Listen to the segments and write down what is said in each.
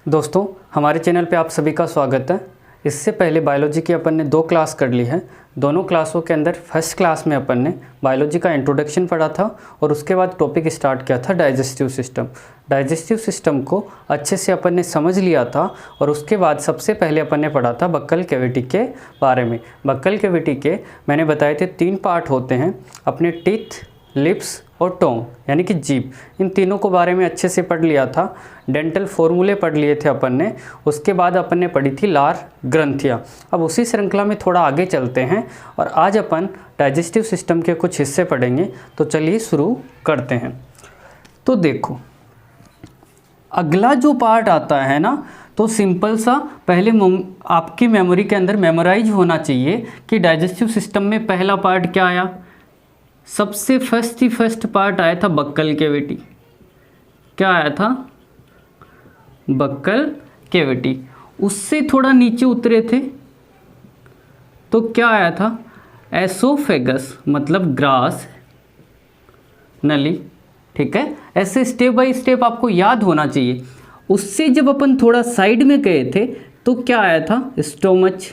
दोस्तों, हमारे चैनल पे आप सभी का स्वागत है। इससे पहले बायोलॉजी की अपन ने 2 क्लास कर ली है। दोनों क्लासों के अंदर फर्स्ट क्लास में अपन ने बायोलॉजी का इंट्रोडक्शन पढ़ा था और उसके बाद टॉपिक स्टार्ट किया था डाइजेस्टिव सिस्टम। डाइजेस्टिव सिस्टम को अच्छे से अपन ने समझ लिया था और उसके बाद सबसे पहले अपन ने पढ़ा था बक्कल कैविटी के बारे में। बक्कल कैविटी के मैंने बताए थे 3 पार्ट होते हैं, अपने टीथ, लिप्स और टोंग यानी कि जीभ। इन तीनों को बारे में अच्छे से पढ़ लिया था। डेंटल फॉर्मूले पढ़ लिए थे अपन ने। उसके बाद अपन ने पढ़ी थी लार ग्रंथियाँ। अब उसी श्रृंखला में थोड़ा आगे चलते हैं और आज अपन डाइजेस्टिव सिस्टम के कुछ हिस्से पढ़ेंगे। तो चलिए शुरू करते हैं। तो देखो, अगला जो पार्ट आता है ना, तो सिंपल सा पहले आपकी मेमोरी के अंदर मेमोराइज होना चाहिए कि डाइजेस्टिव सिस्टम में पहला पार्ट क्या आया। सबसे फर्स्ट पार्ट आया था बक्कल कैविटी। क्या आया था? Buccal cavity. उससे थोड़ा नीचे उतरे थे तो क्या आया था? एसोफेगस, मतलब ग्रास नली। ठीक है, ऐसे स्टेप बाय स्टेप आपको याद होना चाहिए। उससे जब अपन थोड़ा साइड में गए थे तो क्या आया था? स्टोमच,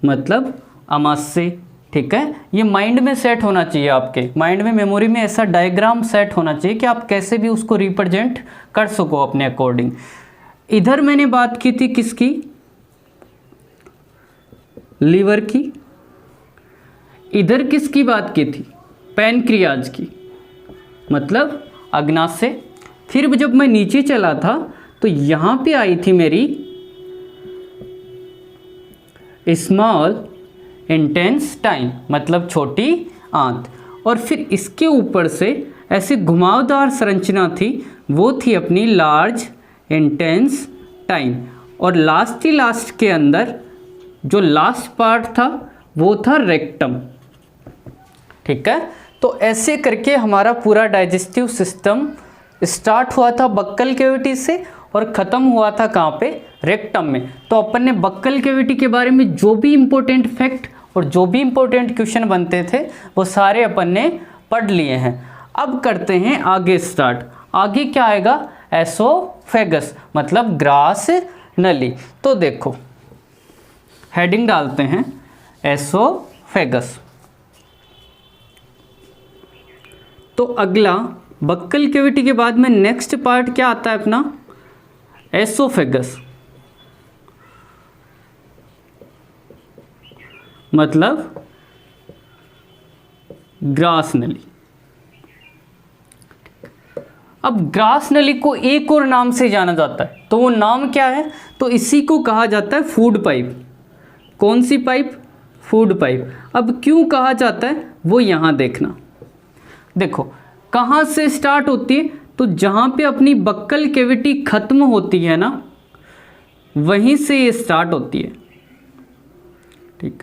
मतलब आमाशय। ठीक है, ये माइंड में सेट होना चाहिए, आपके माइंड में, मेमोरी में ऐसा डायग्राम सेट होना चाहिए कि आप कैसे भी उसको रिप्रेजेंट कर सको अपने अकॉर्डिंग। इधर मैंने बात की थी किसकी? लीवर की। इधर किसकी बात की थी? पैनक्रियाज की, मतलब अग्नाशय। फिर जब मैं नीचे चला था तो यहां पे आई थी मेरी स्मॉल इंटेस्टाइन, मतलब छोटी आंत। और फिर इसके ऊपर से ऐसे घुमावदार संरचना थी, वो थी अपनी लार्ज इंटेस्टाइन। और लास्ट के अंदर जो लास्ट पार्ट था वो था रेक्टम। ठीक है, तो ऐसे करके हमारा पूरा डाइजेस्टिव सिस्टम स्टार्ट हुआ था बक्कल कैविटी से और ख़त्म हुआ था कहाँ पे? रेक्टम में। तो अपन ने बक्कल कैविटी के बारे में जो भी इम्पोर्टेंट फैक्ट और जो भी इम्पोर्टेंट क्वेश्चन बनते थे वो सारे अपन ने पढ़ लिए हैं। अब करते हैं आगे स्टार्ट। आगे क्या आएगा? एसोफेगस, मतलब ग्रास नली। तो देखो, हेडिंग डालते हैं एसोफेगस। तो अगला बक्कल कैविटी के बाद में नेक्स्ट पार्ट क्या आता है अपना? एसोफेगस, मतलब ग्रास नली। अब ग्रास नली को एक और नाम से जाना जाता है, तो वो नाम क्या है? तो इसी को कहा जाता है फूड पाइप। कौन सी पाइप? Food pipe. अब क्यों कहा जाता है वो यहां देखना। देखो, कहां से स्टार्ट होती है? तो जहां पे अपनी बक्कल कैविटी खत्म होती है ना, वहीं से ये स्टार्ट होती है। ठीक,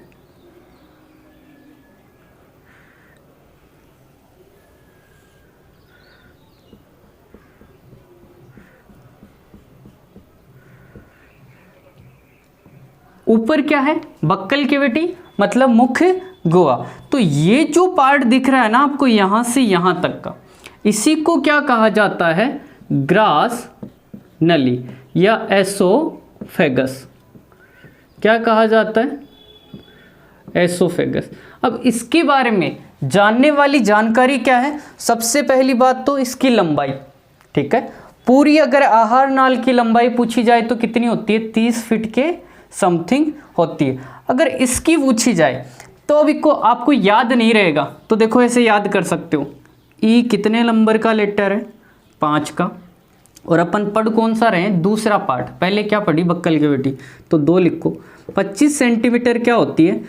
ऊपर क्या है? बक्कल कैविटी, मतलब मुख्य गुहा। तो ये जो पार्ट दिख रहा है ना आपको यहां से यहां तक का, इसी को क्या कहा जाता है? ग्रास नली या एसोफेगस। क्या कहा जाता है? एसोफेगस। अब इसके बारे में जानने वाली जानकारी क्या है? सबसे पहली बात तो इसकी लंबाई। ठीक है, पूरी अगर आहार नाल की लंबाई पूछी जाए तो कितनी होती है? 30 फीट के समथिंग होती है। अगर इसकी पूछी जाए तो अभी को आपको याद नहीं रहेगा, तो देखो ऐसे याद कर सकते हो। ई कितने नंबर का लेटर है? 5 का। और अपन पढ़ कौन सा रहे? दूसरा पार्ट। पहले क्या पढ़ी? बक्कल कैविटी, तो 2 लिखो। 25 सेंटीमीटर क्या होती है?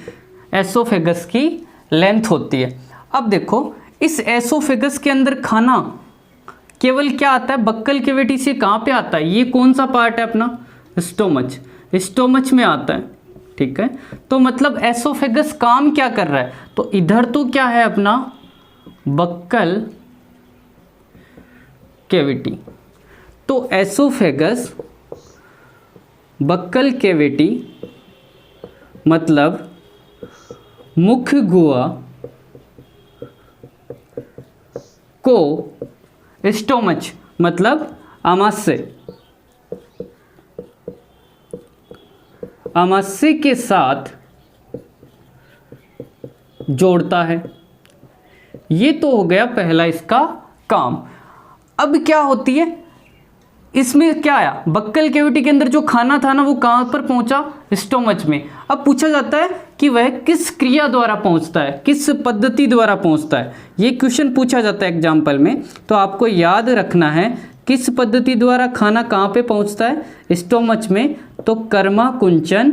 एसोफेगस की लेंथ होती है। अब देखो, इस एसोफेगस के अंदर खाना केवल क्या आता है? बक्कल कैविटी से कहाँ पे आता है? ये कौन सा पार्ट है अपना? स्टोमच। स्टोमच में आता है। ठीक है, तो मतलब एसोफेगस काम क्या कर रहा है? तो इधर तो क्या है अपना? Buccal cavity. तो एसोफेगस, बक्कल कैविटी, मतलब मुख्य गुहा को स्टोमच, मतलब आमाशय, आमाशय के साथ जोड़ता है। ये तो हो गया पहला इसका काम। अब क्या होती है, इसमें क्या आया, बक्कल कैविटी के अंदर जो खाना था ना वो कहाँ पर पहुंचा, स्टोमच में। अब पूछा जाता है कि वह किस क्रिया द्वारा पहुंचता है, किस पद्धति द्वारा पहुंचता है। ये क्वेश्चन पूछा जाता है एग्जाम्पल में, तो आपको याद रखना है किस पद्धति द्वारा खाना कहाँ पे पहुंचता है, स्टोमच में, तो कर्माकुंचन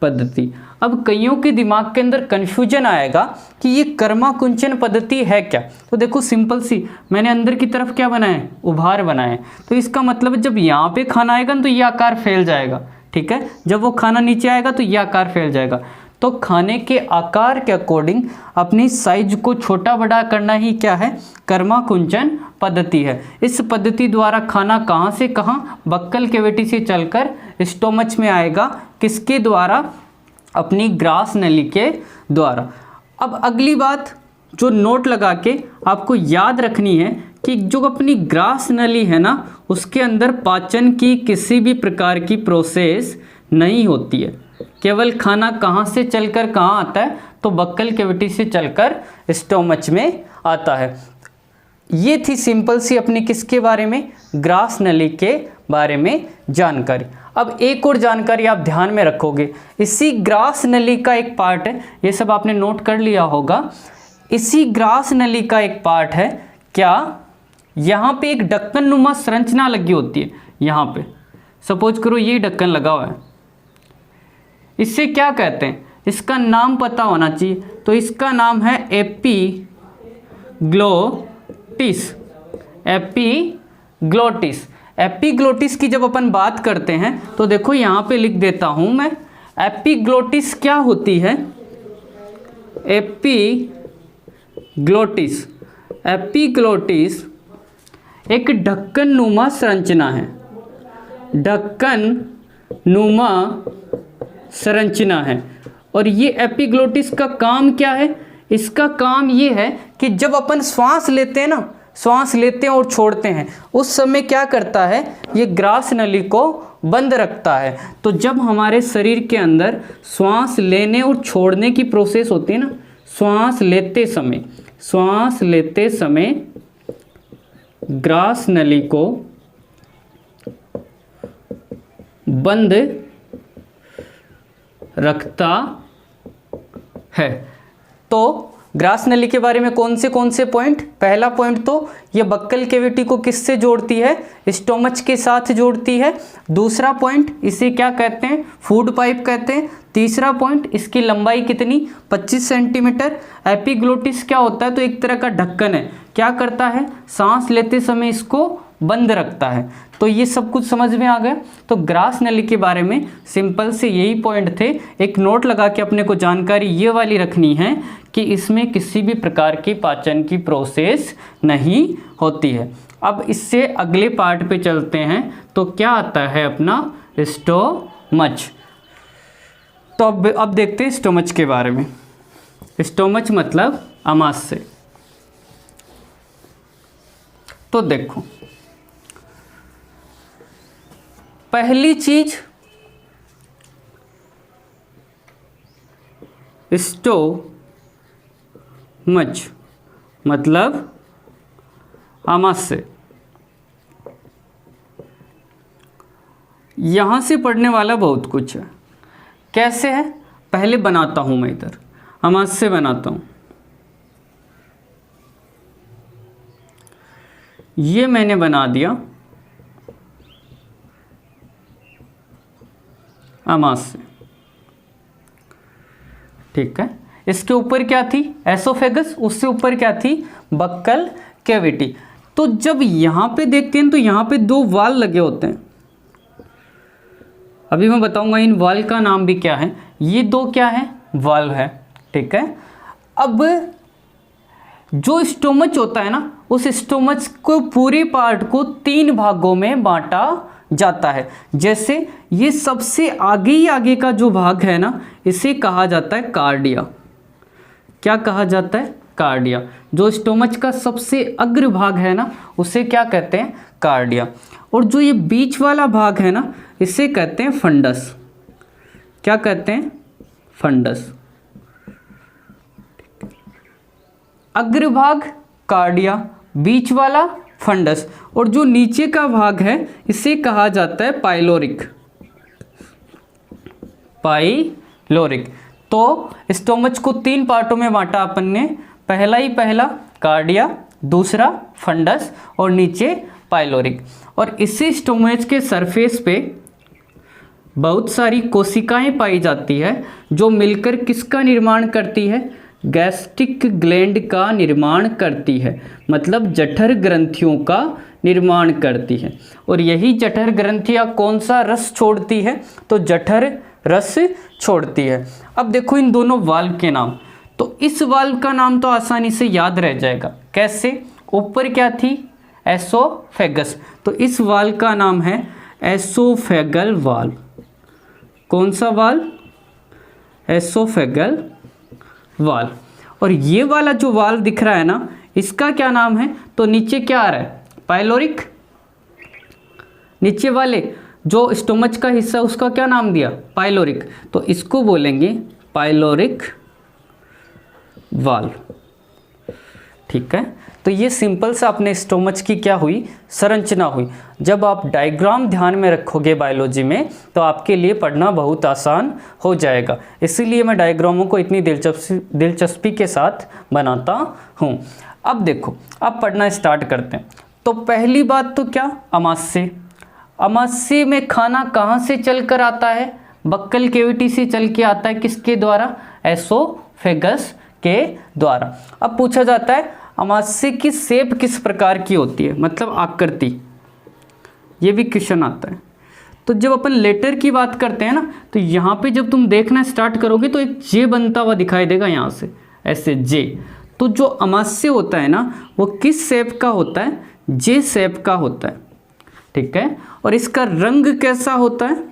पद्धति। अब कईयों के दिमाग के अंदर कन्फ्यूजन आएगा कि ये कर्माकुंचन पद्धति है क्या। तो देखो सिंपल सी, मैंने अंदर की तरफ क्या बनाया, उभार बनाए, तो इसका मतलब जब यहाँ पे खाना आएगा तो ये आकार फैल जाएगा, ठीक है। जब वो खाना नीचे आएगा तो ये आकार फैल जाएगा। तो खाने के आकार के अकॉर्डिंग अपनी साइज को छोटा बड़ा करना ही क्या है, कर्माकुंचन पद्धति है। इस पद्धति द्वारा खाना कहाँ से कहाँ, बक्कल कैविटी से चलकर स्टोमच में आएगा, किसके द्वारा, अपनी ग्रास नली के द्वारा। अब अगली बात जो नोट लगा के आपको याद रखनी है कि जो अपनी ग्रास नली है ना, उसके अंदर पाचन की किसी भी प्रकार की प्रोसेस नहीं होती है। केवल खाना कहाँ से चलकर कहाँ आता है, तो बक्कल कैविटी से चलकर स्टोमच में आता है। ये थी सिंपल सी अपनी किसके बारे में, ग्रास नली के बारे में जानकारी। अब एक और जानकारी आप ध्यान में रखोगे, इसी ग्रास नली का एक पार्ट है, ये सब आपने नोट कर लिया होगा। इसी ग्रास नली का एक पार्ट है क्या, यहाँ पे एक ढक्कन नुमा संरचना लगी होती है। यहाँ पे सपोज करो ये ढक्कन लगा हुआ है, इससे क्या कहते हैं, इसका नाम पता होना चाहिए। तो इसका नाम है एपिग्लोटिस। एपिग्लोटिस, एपिग्लोटिस की जब अपन बात करते हैं तो देखो यहाँ पे लिख देता हूँ मैं, एपिग्लोटिस क्या होती है, एपिग्लोटिस, एपिग्लोटिस एक ढक्कन नुमा संरचना है, ढक्कन नुमा संरचना है। और ये एपिग्लोटिस का काम क्या है, इसका काम ये है कि जब अपन श्वास लेते हैं ना, श्वास लेते हैं और छोड़ते हैं, उस समय क्या करता है, ये ग्रास नली को बंद रखता है। तो जब हमारे शरीर के अंदर श्वास लेने और छोड़ने की प्रोसेस होती है ना, श्वास लेते समय ग्रास नली को बंद रखता है। तो ग्रास नली के बारे में कौन से पॉइंट, पहला पॉइंट तो ये बक्कल कैविटी को किससे जोड़ती है, स्टोमच के साथ जोड़ती है। दूसरा पॉइंट, इसे क्या कहते हैं, फूड पाइप कहते हैं। तीसरा पॉइंट, इसकी लंबाई कितनी, 25 सेंटीमीटर। एपिग्लोटिस क्या होता है, तो एक तरह का ढक्कन है, क्या करता है, सांस लेते समय इसको बंद रखता है। तो ये सब कुछ समझ में आ गया। तो ग्रास नली के बारे में सिंपल से यही पॉइंट थे। एक नोट लगा के अपने को जानकारी ये वाली रखनी है कि इसमें किसी भी प्रकार की पाचन की प्रोसेस नहीं होती है। अब इससे अगले पार्ट पे चलते हैं, तो क्या आता है अपना स्टोमच। तो अब देखते हैं स्टोमच के बारे में। स्टोमच मतलब आमाशय। तो देखो, पहली चीज स्टोमच मतलब आमाशय। यहां से पढ़ने वाला बहुत कुछ है। कैसे है, पहले बनाता हूं मैं, इधर आमाशय बनाता हूं। ये मैंने बना दिया आमाशय, ठीक है। इसके ऊपर क्या थी, एसोफेगस, उससे ऊपर क्या थी, बक्कल कैविटी। तो जब यहाँ पे देखते हैं तो यहाँ पे दो वाल लगे होते हैं। अभी मैं बताऊंगा इन वाल का नाम भी क्या है। ये दो क्या है, वाल्व है, ठीक है। अब जो स्टोमच होता है ना, उस स्टोमच को पूरे पार्ट को 3 भागों में बांटा जाता है। जैसे ये सबसे आगे ही आगे का जो भाग है ना, इसे कहा जाता है कार्डिया। क्या कहा जाता है, कार्डिया। जो स्टोमच का सबसे अग्र भाग है ना, उसे क्या कहते हैं, कार्डिया। और जो ये बीच वाला भाग है ना, इसे कहते हैं फंडस। क्या कहते हैं? फंडस। अग्रभाग कार्डिया, बीच वाला फंडस, और जो नीचे का भाग है इसे कहा जाता है पाइलोरिक। पाइलोरिक। तो स्टोमच को 3 पार्टों में बांटा अपन ने, पहला कार्डिया, दूसरा फंडस और नीचे पाइलोरिक। और इसी स्टोमच के सरफेस पे बहुत सारी कोशिकाएं पाई जाती है जो मिलकर किसका निर्माण करती है? गैस्ट्रिक ग्लैंड का निर्माण करती है, मतलब जठर ग्रंथियों का निर्माण करती है। और यही जठर ग्रंथियां कौन सा रस छोड़ती है? तो जठर रस छोड़ती है। अब देखो इन दोनों वाल्व के नाम, तो इस वाल्व का नाम तो आसानी से याद रह जाएगा। कैसे? ऊपर क्या थी? एसोफेगस, तो इस वाल्व का नाम है एसोफेगल वाल्व। कौन सा वाल्व? Oesophageal valve. और ये वाला जो वाल्व दिख रहा है ना, इसका क्या नाम है? तो नीचे क्या आ रहा है? पाइलोरिक। नीचे वाले जो स्टोमच का हिस्सा उसका क्या नाम दिया? पाइलोरिक, तो इसको बोलेंगे पाइलोरिक वाल्व। ठीक है, तो ये सिंपल सा अपने स्टोमच की क्या हुई? संरचना हुई। जब आप डायग्राम ध्यान में रखोगे बायोलॉजी में तो आपके लिए पढ़ना बहुत आसान हो जाएगा। इसीलिए मैं डायग्रामों को इतनी दिलचस्पी के साथ बनाता हूँ। अब देखो, अब पढ़ना स्टार्ट करते हैं। तो पहली बात तो क्या? अमाशय। अमाशय में खाना कहाँ से चल कर आता है? बक्कल कैविटी से चल के आता है। किसके द्वारा? एसोफेगस के द्वारा। अब पूछा जाता है अमाशय की शेप किस प्रकार की होती है, मतलब आकृति। ये भी क्वेश्चन आता है। तो जब अपन लेटर की बात करते हैं ना, तो यहाँ पे जब तुम देखना स्टार्ट करोगे तो एक जे बनता हुआ दिखाई देगा यहाँ से, ऐसे जे। तो जो अमाशय होता है ना, वो किस शेप का होता है? जे शेप का होता है। ठीक है, और इसका रंग कैसा होता है?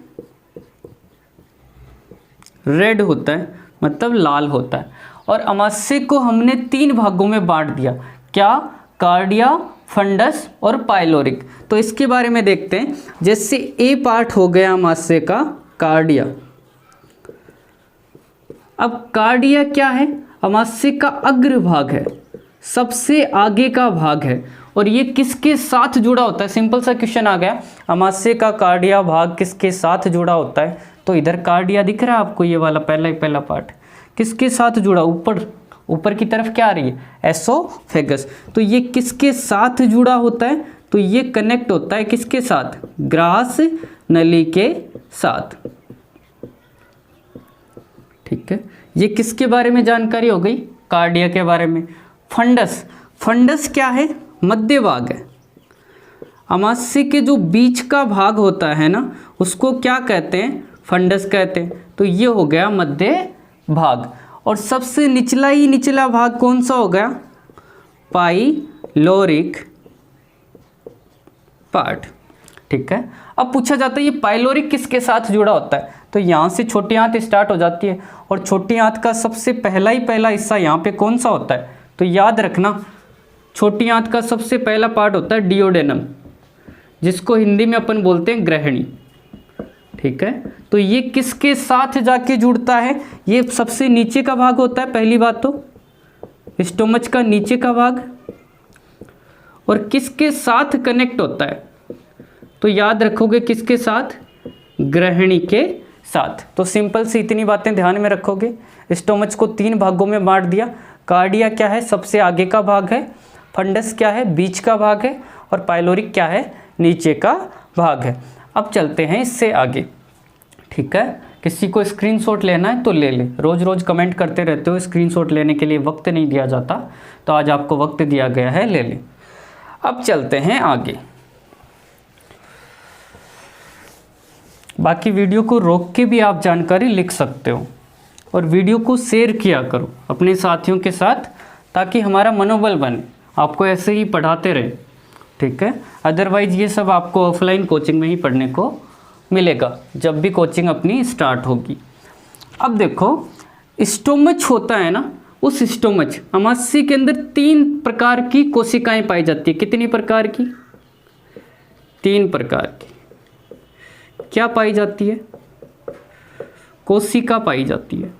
रेड होता है, मतलब लाल होता है। और अमाशय को हमने 3 भागों में बांट दिया। क्या? कार्डिया, फंडस और पाइलोरिक। तो इसके बारे में देखते हैं। जैसे ए पार्ट हो गया अमाशय का, कार्डिया। अब कार्डिया क्या है? अमाशय का अग्रभाग है, सबसे आगे का भाग है। और ये किसके साथ जुड़ा होता है? सिंपल सा क्वेश्चन आ गया, अमाशय का कार्डिया भाग किसके साथ जुड़ा होता है? तो इधर कार्डिया दिख रहा है आपको, ये वाला पहला पार्ट किसके साथ जुड़ा? ऊपर की तरफ क्या आ रही है? एसोफेगस। तो ये किसके साथ जुड़ा होता है? तो ये कनेक्ट होता है किसके साथ? ग्रास नली के साथ। ठीक है, ये किसके बारे में जानकारी हो गई? कार्डिया के बारे में। फंडस, फंडस क्या है? मध्य भाग है। अमाशय के जो बीच का भाग होता है ना, उसको क्या कहते हैं? फंडस कहते हैं। तो ये हो गया मध्य भाग। और सबसे निचला भाग कौन सा हो गया? Pyloric part. ठीक है, अब पूछा जाता है ये पाइलोरिक किसके साथ जुड़ा होता है? तो यहाँ से छोटी आंत स्टार्ट हो जाती है, और छोटी आंत का सबसे पहला हिस्सा यहाँ पे कौन सा होता है? तो याद रखना, छोटी आंत का सबसे पहला पार्ट होता है डियोडेनम, जिसको हिंदी में अपन बोलते हैं ग्रहणी। ठीक है, तो ये किसके साथ जाके जुड़ता है? ये सबसे नीचे का भाग होता है, पहली बात तो स्टोमच का नीचे का भाग। और किसके साथ कनेक्ट होता है? तो याद रखोगे किसके साथ? ग्रहणी के साथ। तो सिंपल सी इतनी बातें ध्यान में रखोगे। स्टोमच को 3 भागों में बांट दिया। कार्डिया क्या है? सबसे आगे का भाग है। फंडस क्या है? बीच का भाग है। और पाइलोरिक क्या है? नीचे का भाग है। अब चलते हैं इससे आगे। ठीक है, किसी को स्क्रीनशॉट लेना है तो ले ले। रोज कमेंट करते रहते हो स्क्रीनशॉट लेने के लिए वक्त नहीं दिया जाता, तो आज आपको वक्त दिया गया है, ले ले। अब चलते हैं आगे। बाकी वीडियो को रोक के भी आप जानकारी लिख सकते हो, और वीडियो को शेयर किया करो अपने साथियों के साथ, ताकि हमारा मनोबल बने, आपको ऐसे ही पढ़ाते रहे। ठीक है, अदरवाइज़ ये सब आपको ऑफलाइन कोचिंग में ही पढ़ने को मिलेगा, जब भी कोचिंग अपनी स्टार्ट होगी। अब देखो, स्टोमच होता है ना, उस स्टोमच अमाशय के अंदर 3 प्रकार की कोशिकाएं पाई जाती है। कितनी प्रकार की? 3 प्रकार की। क्या पाई जाती है? कोशिका पाई जाती है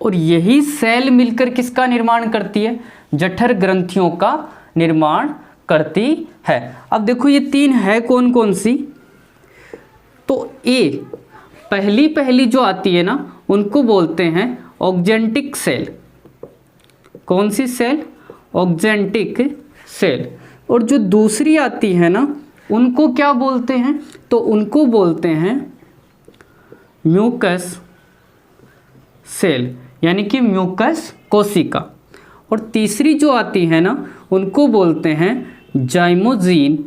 और यही सेल मिलकर किसका निर्माण करती है? जठर ग्रंथियों का निर्माण करती है। अब देखो ये तीन है कौन कौन सी? तो ए पहली जो आती है ना उनको बोलते हैं ऑक्जेंटिक सेल। कौन सी सेल? Oxyntic cell. और जो दूसरी आती है ना उनको क्या बोलते हैं? तो उनको बोलते हैं म्यूकस सेल, यानी कि म्यूकस कोशिका। और तीसरी जो आती है ना उनको बोलते हैं जाइमोजीन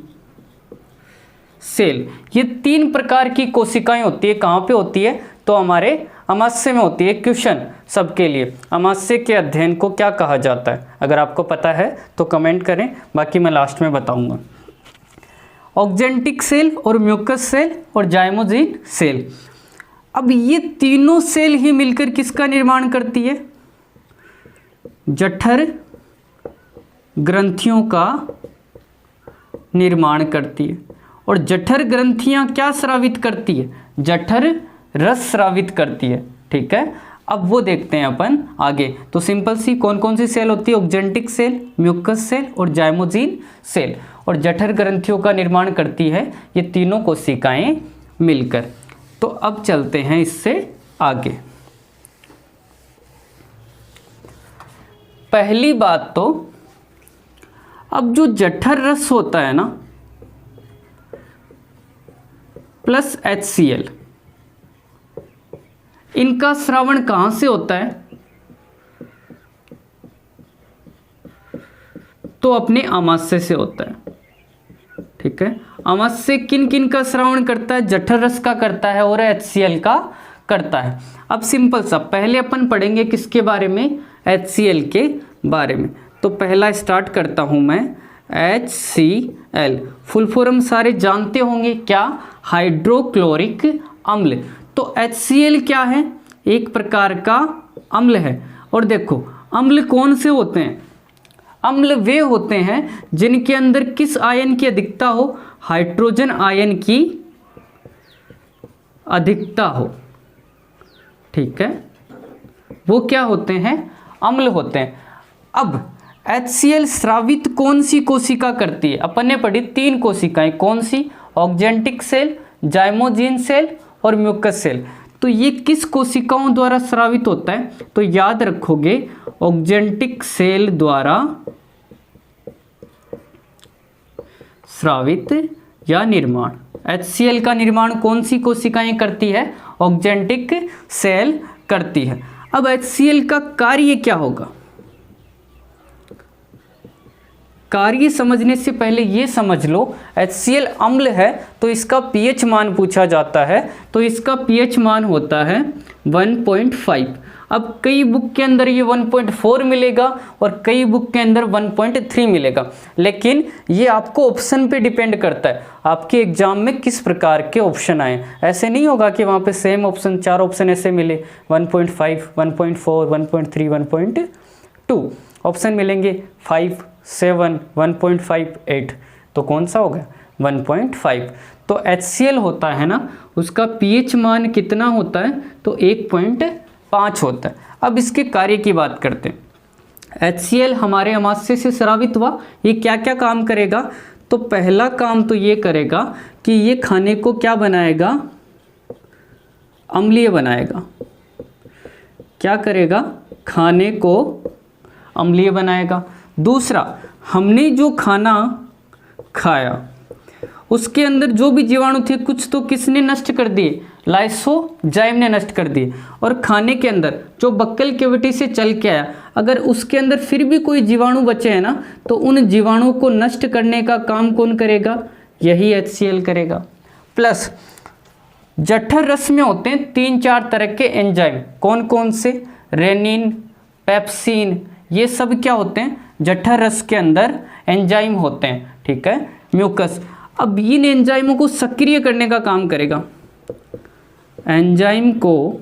सेल। ये तीन प्रकार की कोशिकाएं होती है। कहाँ पे होती है? तो हमारे अमाशय में होती है। क्वेश्चन सबके लिए, अमाशय के अध्ययन को क्या कहा जाता है? अगर आपको पता है तो कमेंट करें, बाकी मैं लास्ट में बताऊंगा। ऑक्जेंटिक सेल और म्यूकस सेल और जाइमोजीन सेल। अब ये तीनों सेल ही मिलकर किसका निर्माण करती है? जठर ग्रंथियों का निर्माण करती है। और जठर ग्रंथियां क्या स्रावित करती है? जठर रस स्रावित करती है। ठीक है, अब वो देखते हैं अपन आगे। तो सिंपल सी कौन कौन सी सेल होती है? ऑक्जेंटिक सेल, म्यूकस सेल और जाइमोजीन सेल। और जठर ग्रंथियों का निर्माण करती है ये तीनों कोशिकाएं मिलकर। तो अब चलते हैं इससे आगे। पहली बात तो अब जो जठर रस होता है ना प्लस HCl, इनका स्रावण कहां से होता है? तो अपने अमाशय से होता है। ठीक है, अमाशय किन किन का श्रावण करता है? जठर रस का करता है और HCl का करता है। अब सिंपल सा पहले अपन पढ़ेंगे किसके बारे में? HCl के बारे में। तो पहला स्टार्ट करता हूं मैं। HCl फुल फॉर्म सारे जानते होंगे, क्या? हाइड्रोक्लोरिक अम्ल। तो HCl क्या है? एक प्रकार का अम्ल है। और देखो अम्ल कौन से होते हैं? अम्ल वे होते हैं जिनके अंदर किस आयन की अधिकता हो? हाइड्रोजन आयन की अधिकता हो। ठीक है, वो क्या होते हैं? अम्ल होते हैं। अब HCl स्रावित कौन सी कोशिका करती है? अपन ने पढ़ी तीन कोशिकाएं, कौन सी? ऑक्जेंटिक सेल, जाइमोजीन सेल और म्यूकस सेल। तो ये किस कोशिकाओं द्वारा स्रावित होता है? तो याद रखोगे ऑक्जेंटिक सेल द्वारा स्रावित या निर्माण। HCl का निर्माण कौन सी कोशिकाएं करती है? ऑक्जेंटिक सेल करती है। अब HCl का कार्य क्या होगा? कार्य समझने से पहले ये समझ लो, HCl अम्ल है तो इसका pH मान पूछा जाता है। तो इसका pH मान होता है 1.5। अब कई बुक के अंदर ये 1.4 मिलेगा और कई बुक के अंदर 1.3 मिलेगा, लेकिन ये आपको ऑप्शन पे डिपेंड करता है, आपके एग्जाम में किस प्रकार के ऑप्शन आए। ऐसे नहीं होगा कि वहाँ पे सेम ऑप्शन, चार ऑप्शन ऐसे मिले 1.5, 1.4, 1.3, 1.2 ऑप्शन मिलेंगे, 5, 7, 1.5, 8। तो कौन सा होगा? 1.5। तो HCl होता है ना, उसका pH मान कितना होता है? तो 1.5 होता है। अब इसके कार्य की बात करते हैं। HCl हमारे अमाशय से स्रावित हुआ, ये क्या क्या काम करेगा? तो पहला काम तो ये करेगा कि ये खाने को क्या बनाएगा? अम्लीय बनाएगा। क्या करेगा? खाने को अम्लीय बनाएगा। दूसरा, हमने जो खाना खाया उसके अंदर जो भी जीवाणु थे कुछ तो किसने नष्ट कर दिए? लाइसोजाइम ने नष्ट कर दिए। और खाने के अंदर जो बक्कल कैविटी से चल के आया, अगर उसके अंदर फिर भी कोई जीवाणु बचे हैं ना, तो उन जीवाणुओं को नष्ट करने का काम कौन करेगा? यही HCl करेगा। प्लस जठर रस में होते हैं 3-4 तरह के एंजाइम। कौन कौन से? रेनिन, पेप्सिन, ये सब क्या होते हैं? जठर रस के अंदर एंजाइम होते हैं। ठीक है, म्यूकस अब इन एंजाइमों को सक्रिय करने का काम करेगा। एंजाइम को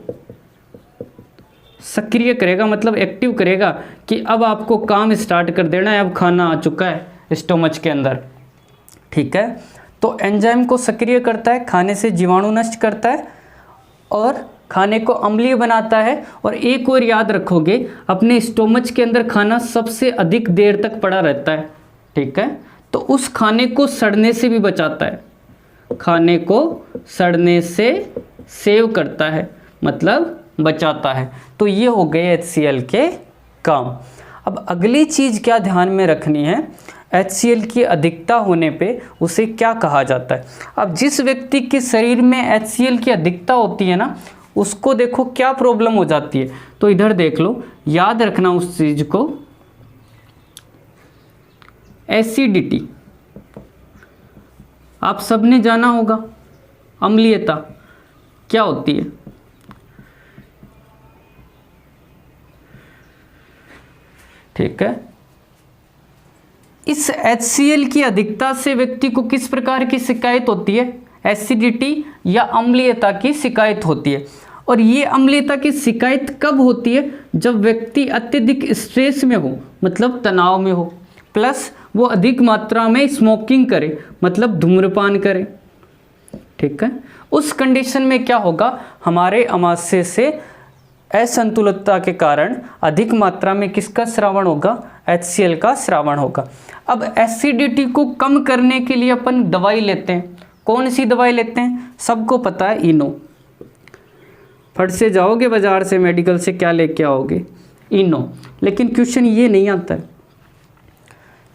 सक्रिय करेगा मतलब एक्टिव करेगा कि अब आपको काम स्टार्ट कर देना है, अब खाना आ चुका है स्टोमच के अंदर। ठीक है, तो एंजाइम को सक्रिय करता है, खाने से जीवाणु नष्ट करता है और खाने को अम्लीय बनाता है। और एक और याद रखोगे, अपने स्टोमच के अंदर खाना सबसे अधिक देर तक पड़ा रहता है, ठीक है, तो उस खाने को सड़ने से भी बचाता है, खाने को सड़ने से सेव करता है, मतलब बचाता है। तो ये हो गए HCl के काम। अब अगली चीज़ क्या ध्यान में रखनी है, HCl की अधिकता होने पे उसे क्या कहा जाता है। अब जिस व्यक्ति के शरीर में HCl की अधिकता होती है ना, उसको देखो क्या प्रॉब्लम हो जाती है। तो इधर देख लो, याद रखना उस चीज़ को, एसिडिटी आप सबने जाना होगा, अम्लीयता क्या होती है। ठीक है, इस HCl की अधिकता से व्यक्ति को किस प्रकार की शिकायत होती है, एसिडिटी या अम्लीयता की शिकायत होती है। और ये अम्लीयता की शिकायत कब होती है, जब व्यक्ति अत्यधिक स्ट्रेस में हो, मतलब तनाव में हो, प्लस वो अधिक मात्रा में स्मोकिंग करे, मतलब धूम्रपान करे, ठीक है। उस कंडीशन में क्या होगा, हमारे आमाशय से असंतुलितता के कारण अधिक मात्रा में किसका स्रावण होगा, HCl का स्रावण होगा। अब एसिडिटी को कम करने के लिए अपन दवाई लेते हैं, कौन सी दवाई लेते हैं, सबको पता है, इनो। फट से जाओगे बाजार से, मेडिकल से, क्या लेके आओगे, इनो। लेकिन क्वेश्चन ये नहीं आता है,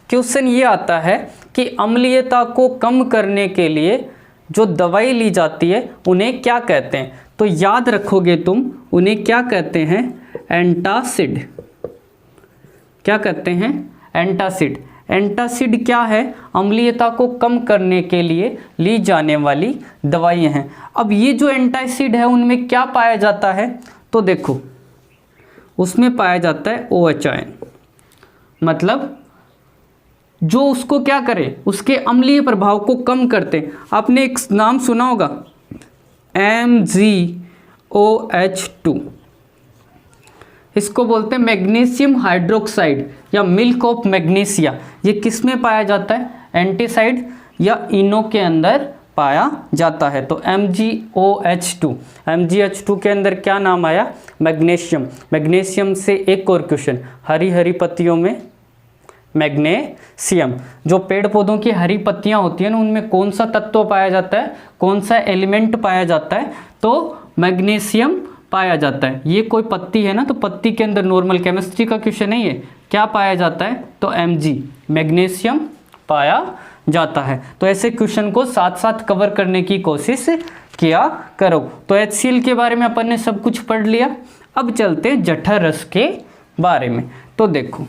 क्वेश्चन ये आता है कि अम्लीयता को कम करने के लिए जो दवाई ली जाती है उन्हें क्या कहते हैं। तो याद रखोगे तुम, उन्हें क्या कहते हैं, एंटासिड। क्या कहते हैं, एंटासिड। एंटासिड क्या है, अम्लीयता को कम करने के लिए ली जाने वाली दवाइयाँ हैं। अब ये जो एंटासिड है उनमें क्या पाया जाता है, तो देखो उसमें पाया जाता है OH आयन, मतलब जो उसको क्या करे, उसके अम्लीय प्रभाव को कम करते हैं। आपने एक नाम सुना होगा, MgOH2, इसको बोलते हैं मैग्नीशियम हाइड्रोक्साइड या मिल्क ऑफ मैग्नीशिया। ये किस में पाया जाता है, एंटीसाइड या इनो के अंदर पाया जाता है। तो MgOH2, MgH2 के अंदर क्या नाम आया, मैग्नीशियम। मैग्नीशियम से एक और क्वेश्चन, हरी हरी पत्तियों में मैग्नीशियम, जो पेड़ पौधों की हरी पत्तियां होती हैं ना, उनमें कौन सा तत्व पाया जाता है, कौन सा एलिमेंट पाया जाता है, तो मैग्नीशियम पाया जाता है। ये कोई पत्ती है ना, तो पत्ती के अंदर नॉर्मल केमिस्ट्री का क्वेश्चन नहीं है, क्या पाया जाता है, तो Mg, मैग्नीशियम पाया जाता है। तो ऐसे क्वेश्चन को साथ साथ कवर करने की कोशिश किया करो। तो HCl के बारे में अपन ने सब कुछ पढ़ लिया। अब चलते हैं जठर रस के बारे में। तो देखो,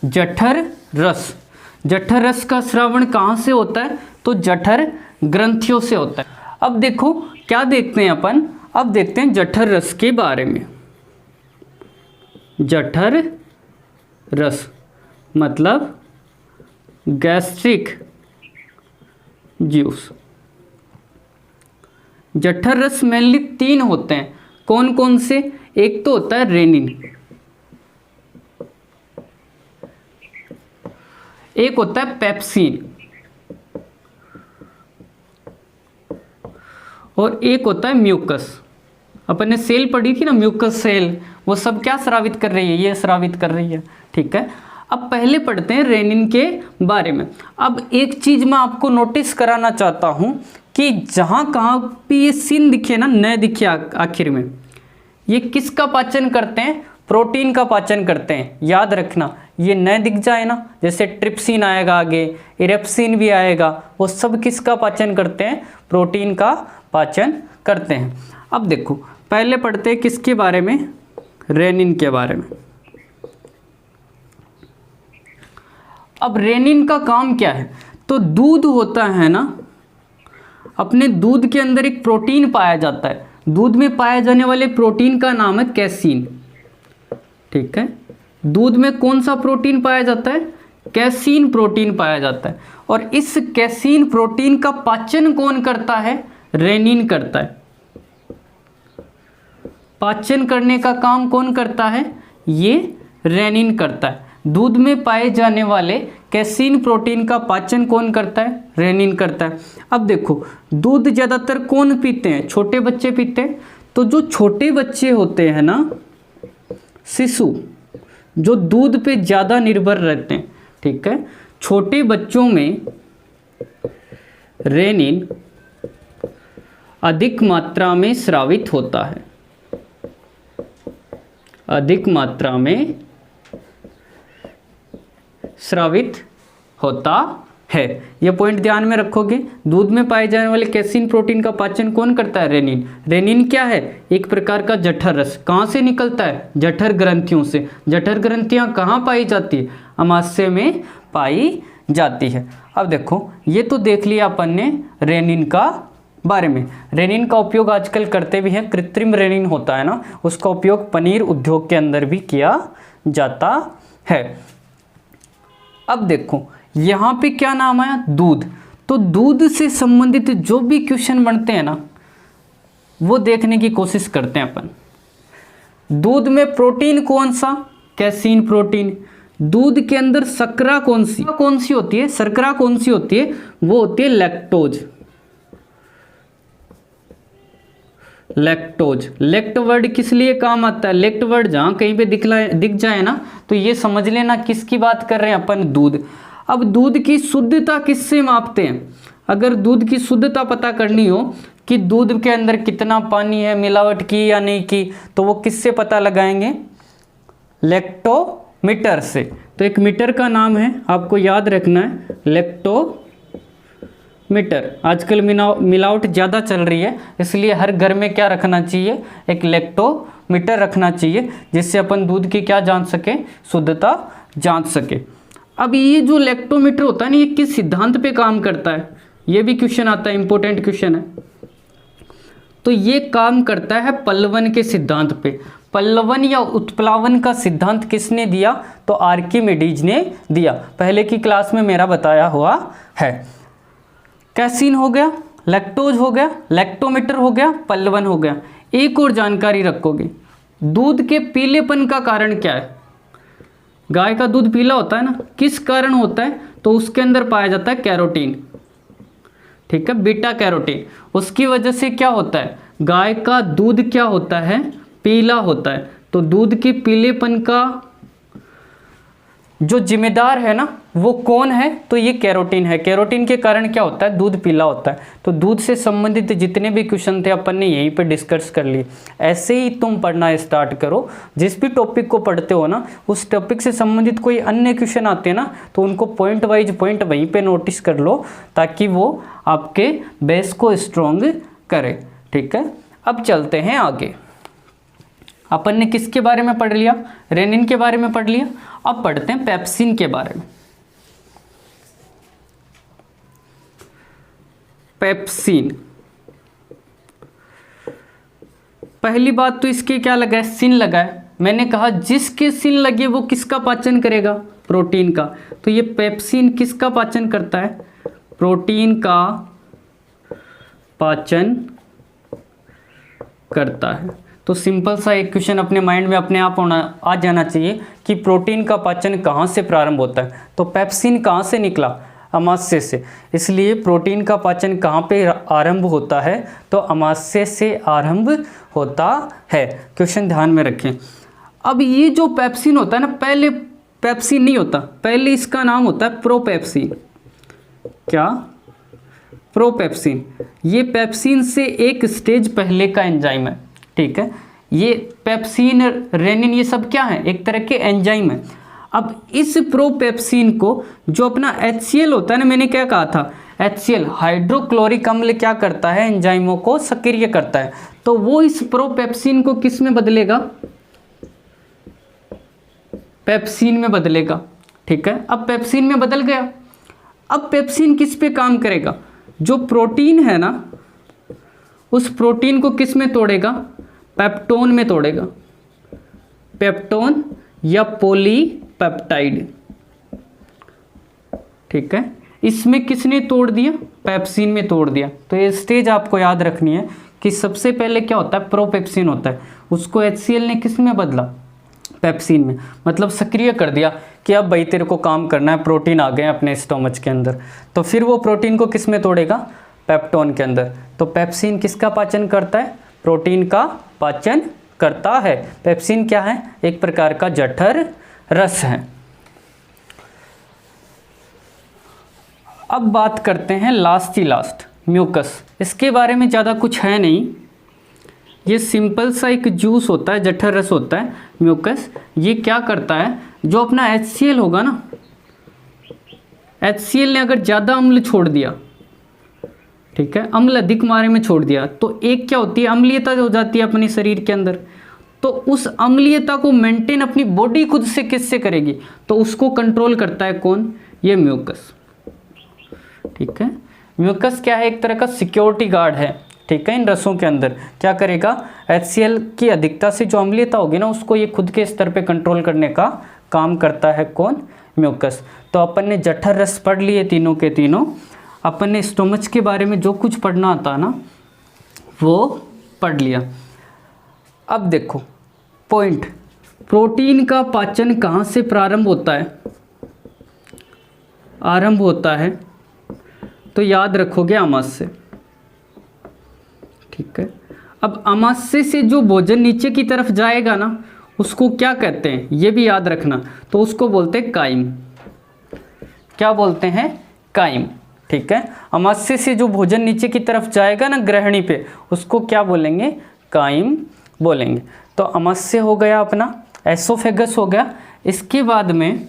जठर रस, जठर रस का स्रावण कहाँ से होता है, तो जठर ग्रंथियों से होता है। अब देखो क्या देखते हैं अपन, अब देखते हैं जठर रस के बारे में। जठर रस मतलब गैस्ट्रिक जूस। जठर रस मेनली 3 होते हैं, कौन कौन से, एक तो होता है रेनिन, एक होता है पेप्सिन और एक होता है म्यूकस। अपन ने सेल पढ़ी थी ना, म्यूकस सेल, वो सब क्या स्रावित कर रही है, ये स्रावित कर रही है, ठीक है। अब पहले पढ़ते हैं रेनिन के बारे में। अब एक चीज मैं आपको नोटिस कराना चाहता हूं कि जहां कहां पे ये सिन दिखे ना, न दिखे आखिर में, ये किसका पाचन करते हैं, प्रोटीन का पाचन करते हैं। याद रखना, ये न दिख जाए ना, जैसे ट्रिप्सिन आएगा आगे, इरेप्सिन भी आएगा, वो सब किसका पाचन करते हैं, प्रोटीन का पाचन करते हैं। अब देखो पहले पढ़ते हैं किसके बारे में, रेनिन के बारे में। अब रेनिन का काम क्या है, तो दूध होता है ना, अपने दूध के अंदर एक प्रोटीन पाया जाता है, दूध में पाए जाने वाले प्रोटीन का नाम है कैसीन, ठीक है। दूध में कौन सा प्रोटीन पाया जाता है, कैसीन प्रोटीन पाया जाता है। और इस कैसीन प्रोटीन का पाचन कौन करता है, रेनिन करता है। पाचन करने का काम कौन करता है, ये रेनिन करता है। दूध में पाए जाने वाले कैसीन प्रोटीन का पाचन कौन करता है? रेनिन करता है। अब देखो, दूध ज़्यादातर कौन पीते हैं? छोटे बच्चे पीते हैं। तो जो छोटे बच्चे होते हैं ना, शिशु, जो दूध पे ज़्यादा निर्भर रहते हैं, ठीक है, छोटे बच्चों में रेनिन अधिक मात्रा में स्रावित होता है, अधिक मात्रा में स्रावित होता है। यह पॉइंट ध्यान में रखोगे। दूध में पाए जाने वाले कैसीन प्रोटीन का पाचन कौन करता है? रेनिन। रेनिन क्या है? एक प्रकार का जठर रस। कहाँ से निकलता है? जठर ग्रंथियों से। जठर ग्रंथियाँ कहाँ पाई जाती है? अमाशय में पाई जाती है। अब देखो, ये तो देख लिया अपन ने रेनिन का बारे में। रेनिन का उपयोग आजकल करते भी हैं। कृत्रिम रेनिन होता है ना, उसका उपयोग पनीर उद्योग के अंदर भी किया जाता है। अब देखो, यहाँ पे क्या नाम आया? दूध। तो दूध से संबंधित जो भी क्वेश्चन बनते हैं ना, वो देखने की कोशिश करते हैं अपन। दूध में प्रोटीन कौन सा? Casein protein. दूध के अंदर शर्करा कौन सी होती है? शर्करा कौन सी होती है? वो होती है लैक्टोज। लैक्टोज। लेक्ट वर्ड किस लिए काम आता है? लेक्ट वर्ड जहाँ कहीं पे दिख जाए ना, तो ये समझ लेना किसकी बात कर रहे हैं अपन? दूध। अब दूध की शुद्धता किससे मापते हैं? अगर दूध की शुद्धता पता करनी हो कि दूध के अंदर कितना पानी है, मिलावट की या नहीं की, तो वो किससे पता लगाएंगे? लैक्टोमीटर से। तो एक मीटर का नाम है, आपको याद रखना है, लैक्टोमीटर। आजकल मिलावट ज़्यादा चल रही है, इसलिए हर घर में क्या रखना चाहिए? एक लैक्टोमीटर रखना चाहिए, जिससे अपन दूध की क्या जान सके? शुद्धता जांच सके। अब ये जो लैक्टोमीटर होता है ना, ये किस सिद्धांत पे काम करता है? ये भी क्वेश्चन आता है, इंपॉर्टेंट क्वेश्चन है। तो ये काम करता है पल्लवन के सिद्धांत पे। पल्लवन या उत्प्लावन का सिद्धांत किसने दिया? तो आर्किमिडीज ने दिया। पहले की क्लास में मेरा बताया हुआ है। कैसीन हो गया, लैक्टोज हो गया, लैक्टोमीटर हो गया, पल्लवन हो गया। एक और जानकारी रखोगे, दूध के पीलेपन का कारण क्या है? गाय का दूध पीला होता है ना, किस कारण होता है? तो उसके अंदर पाया जाता है कैरोटीन, ठीक है, बीटा कैरोटीन। उसकी वजह से क्या होता है? गाय का दूध क्या होता है? पीला होता है। तो दूध के पीलेपन का जो जिम्मेदार है ना, वो कौन है? तो ये कैरोटीन है। कैरोटीन के कारण क्या होता है? दूध पीला होता है। तो दूध से संबंधित जितने भी क्वेश्चन थे अपन ने यहीं पे डिस्कस कर लिए। ऐसे ही तुम पढ़ना स्टार्ट करो। जिस भी टॉपिक को पढ़ते हो ना, उस टॉपिक से संबंधित कोई अन्य क्वेश्चन आते हैं ना, तो उनको पॉइंट वाइज पॉइंट वहीं पे नोटिस कर लो, ताकि वो आपके बेस को स्ट्रॉन्ग करे, ठीक है। अब चलते हैं आगे। अपन ने किसके बारे में पढ़ लिया? रेनिन के बारे में पढ़ लिया। अब पढ़ते हैं पेप्सिन के बारे में। पेप्सिन, पहली बात तो इसके क्या लगा है? सिन लगा है। मैंने कहा जिसके सिन लगे वो किसका पाचन करेगा? प्रोटीन का। तो ये पेप्सिन किसका पाचन करता है? प्रोटीन का पाचन करता है। तो सिंपल सा एक क्वेश्चन अपने माइंड में अपने आप आ जाना चाहिए कि प्रोटीन का पाचन कहाँ से प्रारंभ होता है? तो पेप्सिन कहाँ से निकला? अमाशय से। इसलिए प्रोटीन का पाचन कहाँ पे आरंभ होता है? तो अमाशय से आरंभ होता है। क्वेश्चन ध्यान में रखें। अब ये जो पेप्सिन होता है ना, पहले पेप्सिन नहीं होता, पहले इसका नाम होता है प्रोपेप्सिन। क्या? प्रोपेप्सिन। ये पेप्सिन से एक स्टेज पहले का एंजाइम है, ठीक है। ये पेप्सिन, रेनिन, ये सब क्या है? एक तरह के एंजाइम है। अब इस प्रोपेप्सिन को जो अपना HCl होता है ना, मैंने क्या कहा था? HCl हाइड्रोक्लोरिक अम्ल क्या करता है? एंजाइमों को सक्रिय करता है। तो वो इस प्रोपेप्सिन को किस में बदलेगा? पेप्सिन में बदलेगा, ठीक है। अब पेप्सिन में बदल गया। अब पेप्सिन किस पे काम करेगा? जो प्रोटीन है ना, उस प्रोटीन को किस में तोड़ेगा? पेप्टोन में तोड़ेगा। पेप्टोन या पॉलीपेप्टाइड, ठीक है। इसमें किसने तोड़ दिया? पेप्सिन में तोड़ दिया। तो ये स्टेज आपको याद रखनी है कि सबसे पहले क्या होता है? प्रोपेप्सिन होता है, उसको HCl ने किस में बदला? पेप्सिन में, मतलब सक्रिय कर दिया कि अब भाई तेरे को काम करना है, प्रोटीन आ गए अपने स्टोमच के अंदर। तो फिर वो प्रोटीन को किस में तोड़ेगा, पेप्टोन के अंदर। तो पेप्सिन किसका पाचन करता है, प्रोटीन का पाचन करता है। पेप्सिन क्या है, एक प्रकार का जठर रस है। अब बात करते हैं लास्ट म्यूकस। इसके बारे में ज़्यादा कुछ है नहीं, ये सिंपल सा एक जूस होता है, जठर रस होता है म्यूकस। ये क्या करता है, जो अपना HCl होगा ना, HCl ने अगर ज़्यादा अम्ल छोड़ दिया, ठीक है, अम्ल अधिक मात्रा में छोड़ दिया, तो एक क्या होती है, अम्लीयता हो जाती है अपने शरीर के अंदर। तो उस अम्लीयता को मेंटेन अपनी बॉडी खुद से किससे करेगी, तो उसको कंट्रोल करता है कौन, ये म्यूकस। ठीक है, म्यूकस क्या है, एक तरह का सिक्योरिटी गार्ड है, ठीक है। इन रसों के अंदर क्या करेगा, HCl की अधिकता से जो अम्लीयता होगी ना, उसको ये खुद के स्तर पे कंट्रोल करने का काम करता है कौन, म्यूकस। तो अपन ने जठर रस पढ़ लिए तीनों के तीनों। अपन ने स्टोमच के बारे में जो कुछ पढ़ना आता ना, वो पढ़ लिया। अब देखो पॉइंट, प्रोटीन का पाचन कहाँ से प्रारंभ होता है, आरंभ होता है, तो याद रखोगे आमाशय, ठीक है। अब आमाशय से जो भोजन नीचे की तरफ जाएगा ना, उसको क्या कहते हैं, ये भी याद रखना, तो उसको बोलते हैं काइम। क्या बोलते हैं, काइम, ठीक है। आमाशय से जो भोजन नीचे की तरफ जाएगा ना ग्रहणी पे, उसको क्या बोलेंगे, काइम बोलेंगे। तो आमाशय हो गया अपना, एसोफेगस हो गया। इसके बाद में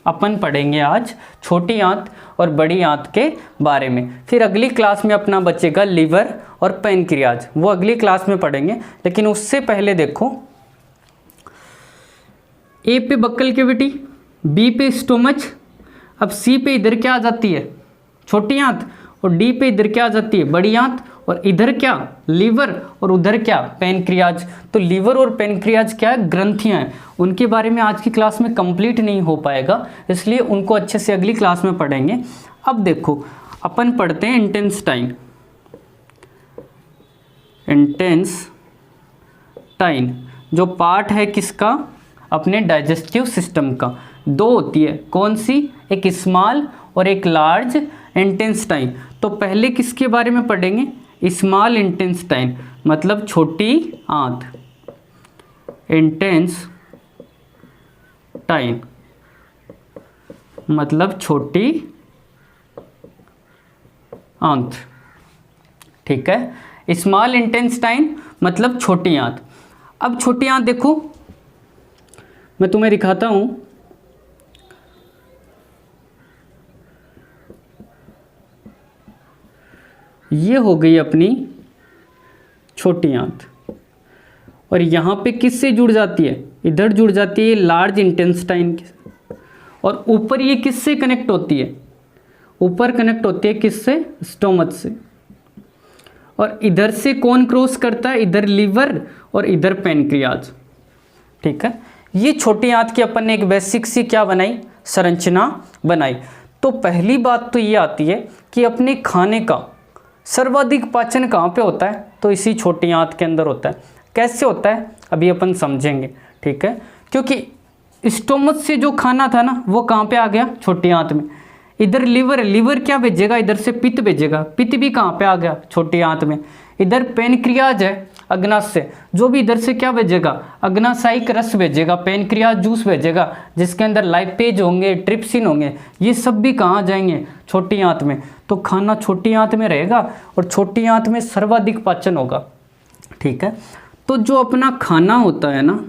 अपन पढ़ेंगे आज छोटी आंत और बड़ी आंत के बारे में। फिर अगली क्लास में अपना बचेगा लीवर और पैनक्रियाज, वो अगली क्लास में पढ़ेंगे। लेकिन उससे पहले देखो, ए पे बक्कल कैविटी, बी पे स्टोमच, अब सी पे इधर क्या आ जाती है, छोटी आंत, और डी पे इधर क्या आ जाती है, बड़ी आंत, और इधर क्या, लीवर, और उधर क्या, पैनक्रियाज। तो लीवर और पैनक्रियाज क्या है, ग्रंथियां हैं। उनके बारे में आज की क्लास में कंप्लीट नहीं हो पाएगा, इसलिए उनको अच्छे से अगली क्लास में पढ़ेंगे। अब देखो अपन पढ़ते हैं इंटेस्टाइन। इंटेस्टाइन जो पार्ट है किसका, अपने डाइजेस्टिव सिस्टम का। दो होती है, कौन सी, एक स्मॉल और एक लार्ज इंटेस्टाइन। तो पहले किसके बारे में पढ़ेंगे, स्मॉल इंटेस्टाइन, मतलब छोटी आंत, इंटेस्टाइन मतलब छोटी आंत, ठीक है। स्मॉल इंटेस्टाइन मतलब छोटी आंत। अब छोटी आंत देखो, मैं तुम्हें दिखाता हूं, ये हो गई अपनी छोटी आंत, और यहाँ पे किससे जुड़ जाती है, इधर जुड़ जाती है लार्ज इंटेस्टाइन के, और ऊपर ये किससे कनेक्ट होती है, ऊपर कनेक्ट होती है किससे, स्टोमच से। और इधर से कौन क्रॉस करता है, इधर लीवर और इधर पैनक्रियाज, ठीक है। ये छोटी आंत की अपन ने एक बेसिक सी क्या बनाई, संरचना बनाई। तो पहली बात तो ये आती है कि अपने खाने का सर्वाधिक पाचन कहाँ पे होता है, तो इसी छोटी आंत के अंदर होता है। कैसे होता है अभी अपन समझेंगे, ठीक है। क्योंकि स्टोमच से जो खाना था ना, वो कहाँ पे आ गया, छोटी आंत में। इधर लीवर, लीवर क्या भेजेगा, इधर से पित्त भेजेगा, पित्त भी कहाँ पे आ गया, छोटी आंत में। इधर पैनक्रियाज है अग्नाशय, जो भी इधर से क्या भेजेगा, अग्नाशयिक रस भेजेगा, पैनक्रियाज जूस भेजेगा, जिसके अंदर लाइपेज होंगे, ट्रिप्सिन होंगे, ये सब भी कहाँ जाएंगे, छोटी आंत में। तो खाना छोटी आंत में रहेगा और छोटी आंत में सर्वाधिक पाचन होगा, ठीक है। तो जो अपना खाना होता है ना,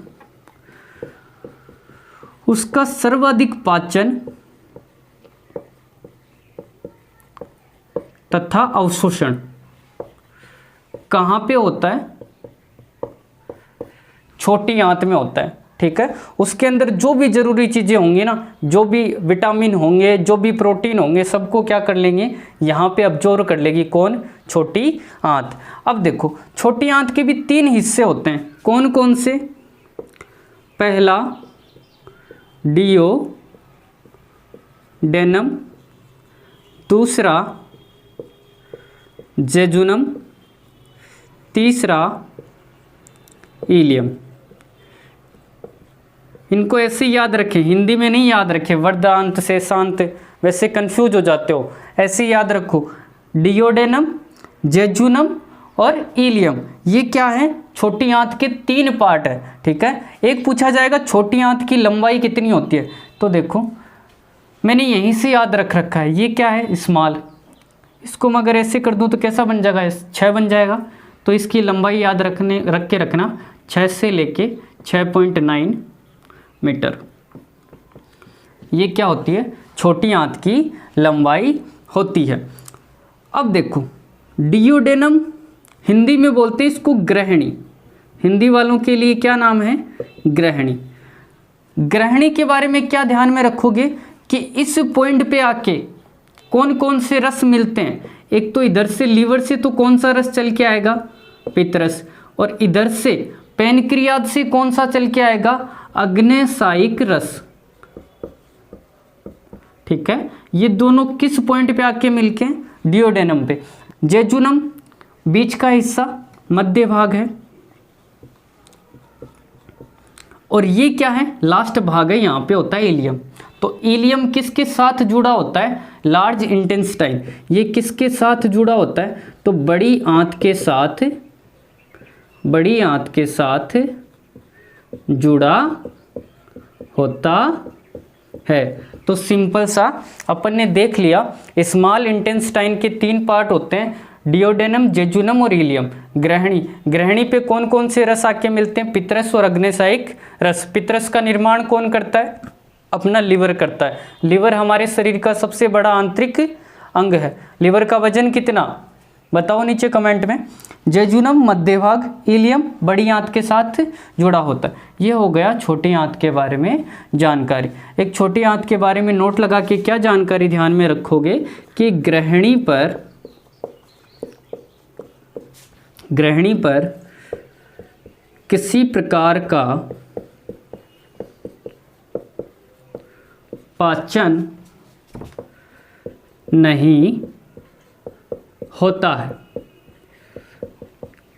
उसका सर्वाधिक पाचन तथा अवशोषण कहाँ पे होता है, छोटी आंत में होता है, ठीक है। उसके अंदर जो भी जरूरी चीज़ें होंगी ना, जो भी विटामिन होंगे, जो भी प्रोटीन होंगे, सबको क्या कर लेंगे, यहाँ पे अब्जॉर्व कर लेगी कौन, छोटी आंत। अब देखो छोटी आंत के भी 3 हिस्से होते हैं, कौन कौन से, पहला डिओडेनम, दूसरा जेजुनम, तीसरा इलियम। इनको ऐसे याद रखें, हिंदी में नहीं याद रखें वर्धांत शेषांत, वैसे कंफ्यूज हो जाते हो, ऐसे याद रखो। डिओडेनम, जेजुनम और इलियम, ये क्या है, छोटी आंत के 3 पार्ट है। ठीक है, एक पूछा जाएगा छोटी आंत की लंबाई कितनी होती है, तो देखो मैंने यहीं से याद रख रखा है, ये क्या है, स्मॉल। इसको मैं अगर ऐसे कर दूं तो कैसा बन जाएगा, 6 बन जाएगा। तो इसकी लंबाई याद रख के रखना 6 से लेके 6.9 मीटर। ये क्या होती है, छोटी आंत की लंबाई होती है। अब देखो डिओडेनम, हिंदी में बोलते हैं इसको ग्रहणी, हिंदी वालों के लिए क्या नाम है, ग्रहणी। ग्रहणी के बारे में क्या ध्यान में रखोगे कि इस पॉइंट पे आके कौन कौन से रस मिलते हैं। एक तो इधर से लीवर से तो कौन सा रस चल के आएगा, पित्तरस, और इधर से पैनक्रियाज से कौन सा चल के आएगा, अग्न्यसायिक रस। ठीक है, ये दोनों किस पॉइंट पे आके मिलके, डिओडेनम पे। जेजुनम बीच का हिस्सा, मध्य भाग है, और ये क्या है, लास्ट भाग है, यहाँ पे होता है इलियम। तो इलियम किसके साथ जुड़ा होता है, लार्ज इंटेस्टाइन। ये किसके साथ जुड़ा होता है, तो बड़ी आंत के साथ, बड़ी आंत के साथ जुड़ा होता है। तो सिंपल सा अपन ने देख लिया, स्मॉल इंटेस्टाइन के 3 पार्ट होते हैं, डिओडेनम, जेजुनम और इलियम। ग्रहणी, ग्रहणी पे कौन कौन से रस आके मिलते हैं, पित्तरस और अग्न्यसायिक रस। पित्तरस का निर्माण कौन करता है, अपना लिवर करता है। लिवर हमारे शरीर का सबसे बड़ा आंतरिक अंग है। लिवर का वजन कितना, बताओ नीचे कमेंट में। जेजुनम मध्य भाग, इलियम बड़ी आंत के साथ जुड़ा होता है। ये हो गया छोटी आंत के बारे में जानकारी। एक छोटी आंत के बारे में नोट लगा के क्या जानकारी ध्यान में रखोगे कि ग्रहणी पर किसी प्रकार का पाचन नहीं होता है।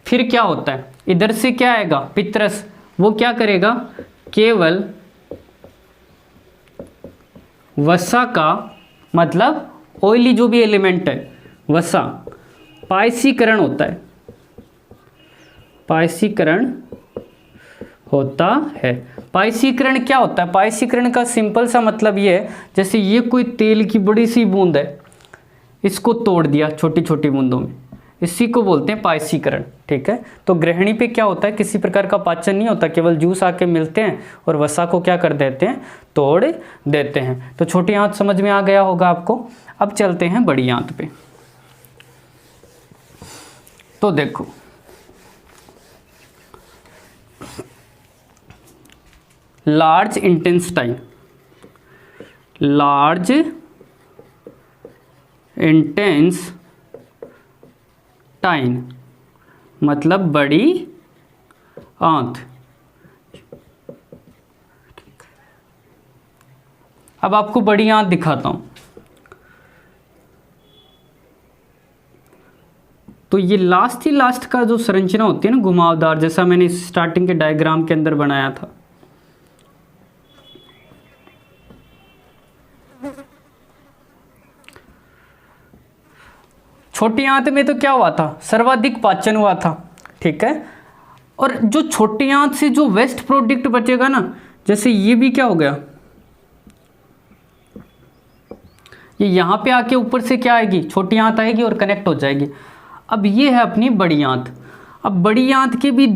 फिर क्या होता है, इधर से क्या आएगा, पित्तरस, वो क्या करेगा, केवल वसा का, मतलब ऑयली जो भी एलिमेंट है वसा, पायसीकरण होता है, पायसीकरण होता है। पायसीकरण क्या होता है, पायसीकरण का सिंपल सा मतलब ये है, जैसे ये कोई तेल की बड़ी सी बूंद है, इसको तोड़ दिया छोटी छोटी बूंदों में, इसी को बोलते हैं पायसीकरण। ठीक है, तो ग्रहणी पे क्या होता है, किसी प्रकार का पाचन नहीं होता, केवल जूस आके मिलते हैं और वसा को क्या कर देते हैं, तोड़ देते हैं। तो छोटी आंत समझ में आ गया होगा आपको। अब चलते हैं बड़ी आंत पे। तो देखो लार्ज इंटेस्टाइन, लार्ज इंटेस्टाइन मतलब बड़ी आंत। अब आपको बड़ी आंत दिखाता हूं। तो ये लास्ट का जो संरचना होती है ना घुमावदार, जैसा मैंने स्टार्टिंग के डायग्राम के अंदर बनाया था, छोटी आंत में तो क्या हुआ था, सर्वाधिक पाचन हुआ था। ठीक है, और जो छोटी आंत से जो वेस्ट प्रोडक्ट बचेगा ना, जैसे ये भी क्या हो गया, ये यहाँ पे आके ऊपर से क्या आएगी, छोटी आंत आएगी और कनेक्ट हो जाएगी। अब ये है अपनी बड़ी आंत। अब बड़ी आंत के भी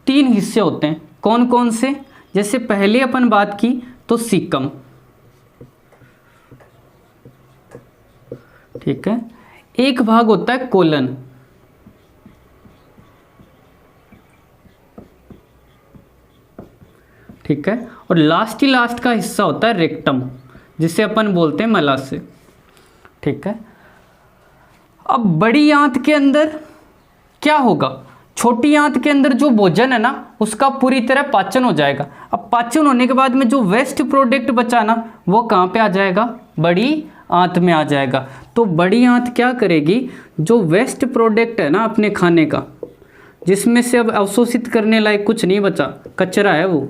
3 हिस्से होते हैं, कौन कौन से, जैसे पहले अपन बात की तो सीकम। ठीक है, एक भाग होता है कोलन, ठीक है, और लास्ट का हिस्सा होता है रेक्टम, जिसे अपन बोलते हैं मलाशय। ठीक है, अब बड़ी आंत के अंदर क्या होगा, छोटी आंत के अंदर जो भोजन है ना उसका पूरी तरह पाचन हो जाएगा। अब पाचन होने के बाद में जो वेस्ट प्रोडक्ट बचा ना वो कहाँ पे आ जाएगा, बड़ी आंत में आ जाएगा। तो बड़ी आंत क्या करेगी, जो वेस्ट प्रोडक्ट है ना अपने खाने का, जिसमें से अब अवशोषित करने लायक कुछ नहीं बचा, कचरा है वो,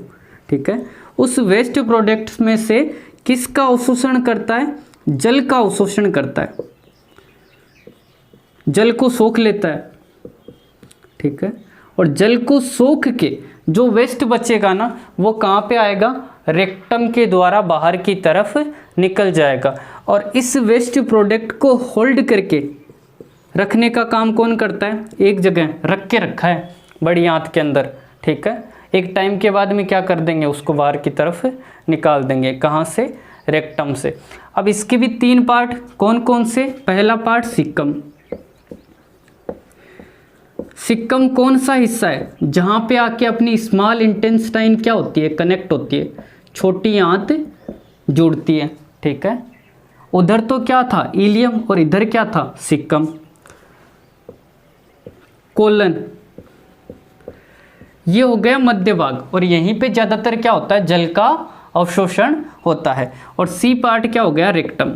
ठीक है, उस वेस्ट प्रोडक्ट्स में से किसका अवशोषण करता है? जल का अवशोषण करता है, जल को सोख लेता है, ठीक है। और जल को सोख के जो वेस्ट बचेगा ना, वो कहाँ पे आएगा? रेक्टम के द्वारा बाहर की तरफ निकल जाएगा। और इस वेस्ट प्रोडक्ट को होल्ड करके रखने का काम कौन करता है? एक जगह रख के रखा है बड़ी आंत के अंदर, ठीक है। एक टाइम के बाद में क्या कर देंगे? उसको बाहर की तरफ निकाल देंगे। कहाँ से? रेक्टम से। अब इसके भी 3 पार्ट, कौन कौन से? पहला पार्ट सिक्कम। सिक्कम कौन सा हिस्सा है? जहाँ पे आके अपनी स्मॉल इंटेस्टाइन क्या होती है? कनेक्ट होती है, छोटी आंत जुड़ती है, ठीक है। उधर तो क्या था? इलियम, और इधर क्या था? सिक्कम। कोलन ये हो गया मध्य भाग, और यहीं पे ज़्यादातर क्या होता है? जल का अवशोषण होता है। और सी पार्ट क्या हो गया? रेक्टम,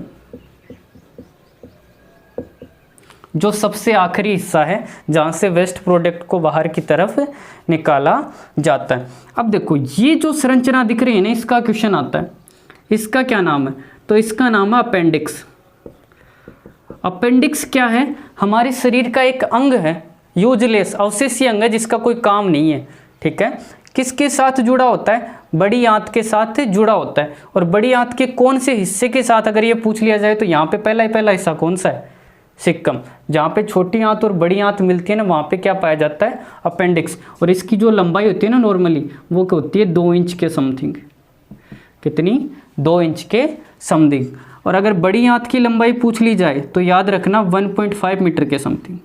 जो सबसे आखिरी हिस्सा है जहाँ से वेस्ट प्रोडक्ट को बाहर की तरफ निकाला जाता है। अब देखो ये जो संरचना दिख रही है ना, इसका क्वेश्चन आता है। इसका क्या नाम है? तो इसका नाम है अपेंडिक्स। अपेंडिक्स क्या है? हमारे शरीर का एक अंग है, यूजलेस अवशेषीय अंग है, जिसका कोई काम नहीं है, ठीक है। किसके साथ जुड़ा होता है? बड़ी आंत के साथ जुड़ा होता है। और बड़ी आंत के कौन से हिस्से के साथ अगर ये पूछ लिया जाए तो यहाँ पे पहला हिस्सा कौन सा है? सिक्कम। जहाँ पे छोटी आंत और बड़ी आंत मिलती है ना, वहाँ पे क्या पाया जाता है? अपेंडिक्स। और इसकी जो लंबाई होती है ना नॉर्मली, वो क्या होती है? 2 इंच के समथिंग। कितनी? 2 इंच के समथिंग। और अगर बड़ी आंत की लंबाई पूछ ली जाए तो याद रखना 1.5 मीटर के समथिंग,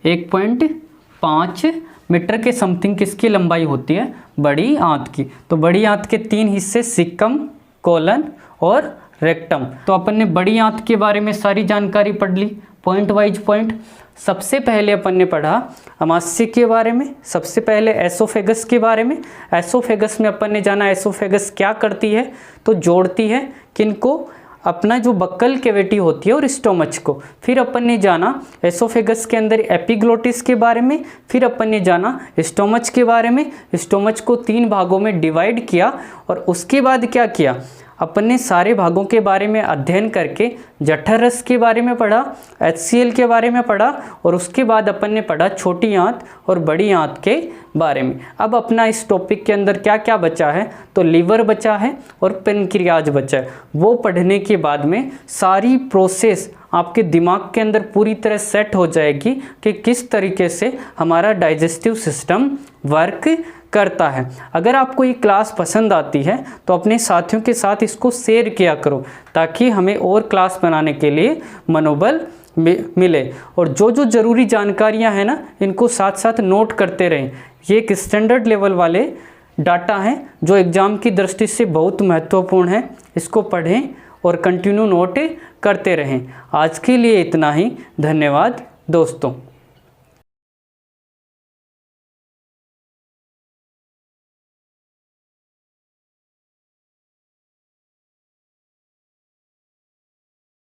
1.5 मीटर के समथिंग किसकी लंबाई होती है? बड़ी आंत की। तो बड़ी आंत के 3 हिस्से सिक्कम, कोलन और रेक्टम। तो अपन ने बड़ी आंत के बारे में सारी जानकारी पढ़ ली, पॉइंट वाइज पॉइंट। सबसे पहले अपन ने पढ़ा अमाशय के बारे में, सबसे पहले एसोफेगस के बारे में। एसोफेगस में अपन ने जाना एसोफेगस क्या करती है? तो जोड़ती है किनको? अपना जो बक्कल कैविटी होती है और स्टोमच को। फिर अपन ने जाना एसोफेगस के अंदर एपिग्लोटिस के बारे में। फिर अपन ने जाना स्टोमच के बारे में। स्टोमच को 3 भागों में डिवाइड किया, और उसके बाद क्या किया? अपन ने सारे भागों के बारे में अध्ययन करके जठर रस के बारे में पढ़ा, HCl के बारे में पढ़ा, और उसके बाद अपन ने पढ़ा छोटी आंत और बड़ी आंत के बारे में। अब अपना इस टॉपिक के अंदर क्या क्या बचा है? तो लीवर बचा है और पेनक्रियाज बचा है। वो पढ़ने के बाद में सारी प्रोसेस आपके दिमाग के अंदर पूरी तरह सेट हो जाएगी कि किस तरीके से हमारा डाइजेस्टिव सिस्टम वर्क करता है। अगर आपको ये क्लास पसंद आती है तो अपने साथियों के साथ इसको शेयर किया करो, ताकि हमें और क्लास बनाने के लिए मनोबल मिले। और जो जो ज़रूरी जानकारियां हैं ना, इनको साथ साथ नोट करते रहें। ये एक स्टैंडर्ड लेवल वाले डाटा हैं जो एग्ज़ाम की दृष्टि से बहुत महत्वपूर्ण है। इसको पढ़ें और कंटिन्यू नोट करते रहें। आज के लिए इतना ही। धन्यवाद दोस्तों।